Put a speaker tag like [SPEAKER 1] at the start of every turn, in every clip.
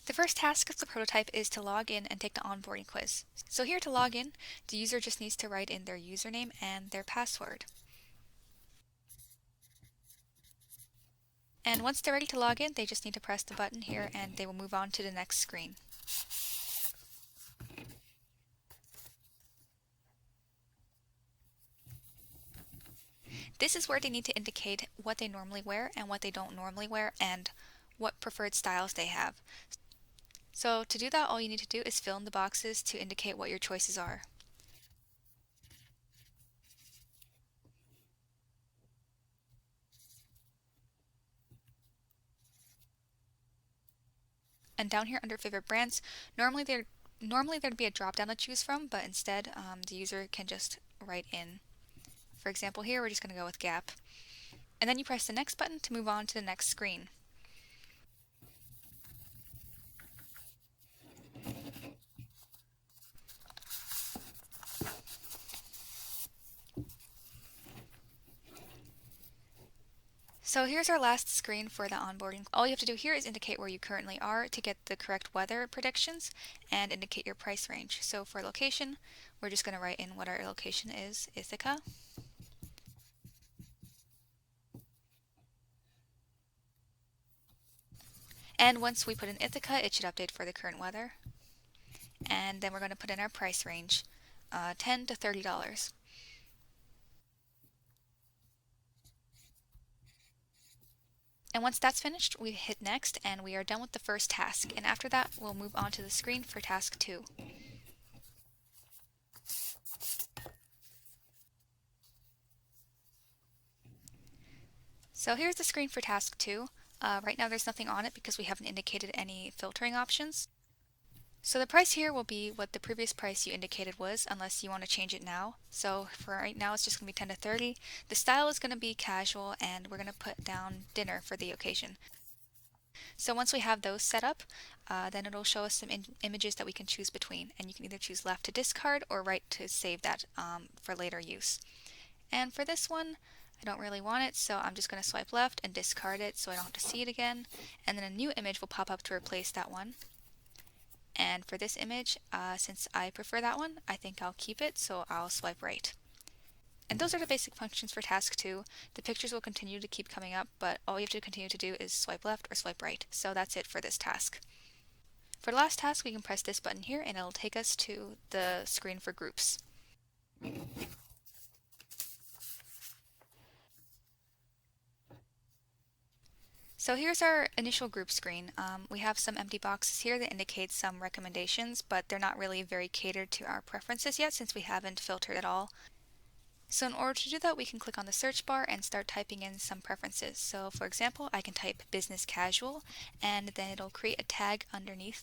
[SPEAKER 1] The first task of the prototype is to log in and take the onboarding quiz. So here to log in, the user just needs to write in their username and their password. And once they're ready to log in, they just need to press the button here and they will move on to the next screen. This is where they need to indicate what they normally wear and what they don't normally wear and what preferred styles they have. So to do that, all you need to do is fill in the boxes to indicate what your choices are. And down here under favorite brands, normally there'd be a drop down to choose from, but instead the user can just write in. For example, here we're just going to go with Gap. And then you press the next button to move on to the next screen. So here's our last screen for the onboarding. All you have to do here is indicate where you currently are to get the correct weather predictions and indicate your price range. So for location, we're just going to write in what our location is, Ithaca. And once we put in Ithaca, it should update for the current weather. And then we're going to put in our price range, $10 to $30. And once that's finished, we hit next and we are done with the first task. And after that, we'll move on to the screen for task 2. So here's the screen for task 2. Right now there's nothing on it because we haven't indicated any filtering options. So the price here will be what the previous price you indicated was, unless you want to change it now. So for right now it's just going to be 10 to 30. The style is going to be casual and we're going to put down dinner for the occasion. So once we have those set up, then it'll show us some images that we can choose between, and you can either choose left to discard or right to save that for later use. And for this one, I don't really want it, so I'm just going to swipe left and discard it so I don't have to see it again, and then a new image will pop up to replace that one. And for this image, since I prefer that one, I think I'll keep it, so I'll swipe right. And those are the basic functions for task 2. The pictures will continue to keep coming up, but all you have to continue to do is swipe left or swipe right. So that's it for this task. For the last task, we can press this button here and it'll take us to the screen for groups. So here's our initial group screen. We have some empty boxes here that indicate some recommendations, but they're not really very catered to our preferences yet since we haven't filtered at all. So in order to do that, we can click on the search bar and start typing in some preferences. So for example, I can type business casual and then it'll create a tag underneath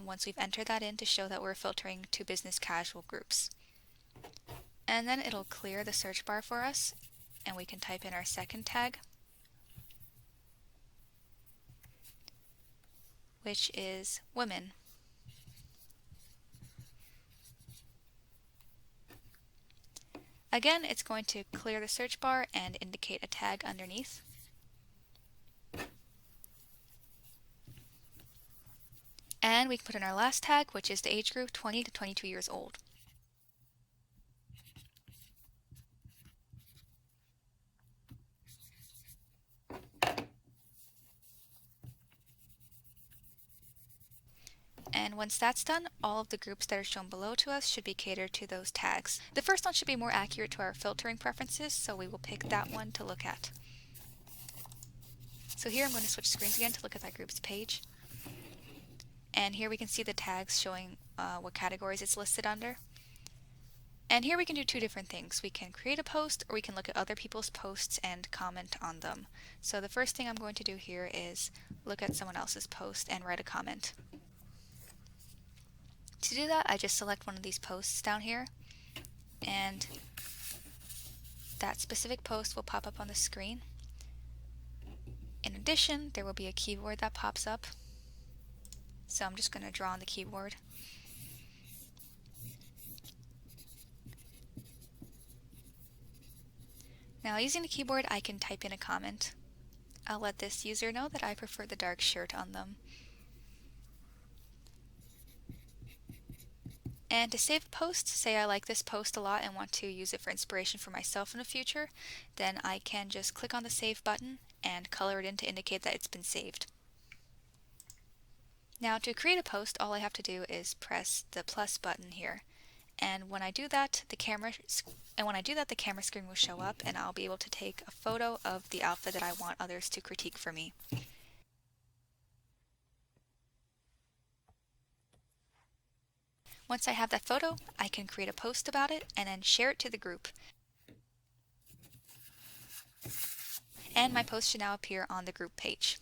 [SPEAKER 1] once we've entered that in to show that we're filtering to business casual groups. And then it'll clear the search bar for us and we can type in our second tag, which is women. Again, it's going to clear the search bar and indicate a tag underneath. And we can put in our last tag, which is the age group 20 to 22 years old. And once that's done, all of the groups that are shown below to us should be catered to those tags. The first one should be more accurate to our filtering preferences, so we will pick that one to look at. So here I'm going to switch screens again to look at that group's page. And here we can see the tags showing what categories it's listed under. And here we can do two different things. We can create a post or we can look at other people's posts and comment on them. So the first thing I'm going to do here is look at someone else's post and write a comment. To do that, I just select one of these posts down here, and that specific post will pop up on the screen. In addition, there will be a keyboard that pops up, so I'm just going to draw on the keyboard. Now, using the keyboard, I can type in a comment. I'll let this user know that I prefer the dark shirt on them. And to save a post, say I like this post a lot and want to use it for inspiration for myself in the future, then I can just click on the save button and color it in to indicate that it's been saved. Now to create a post, all I have to do is press the plus button here. And when I do that, the camera screen will show up and I'll be able to take a photo of the outfit that I want others to critique for me. Once I have that photo, I can create a post about it and then share it to the group. And my post should now appear on the group page.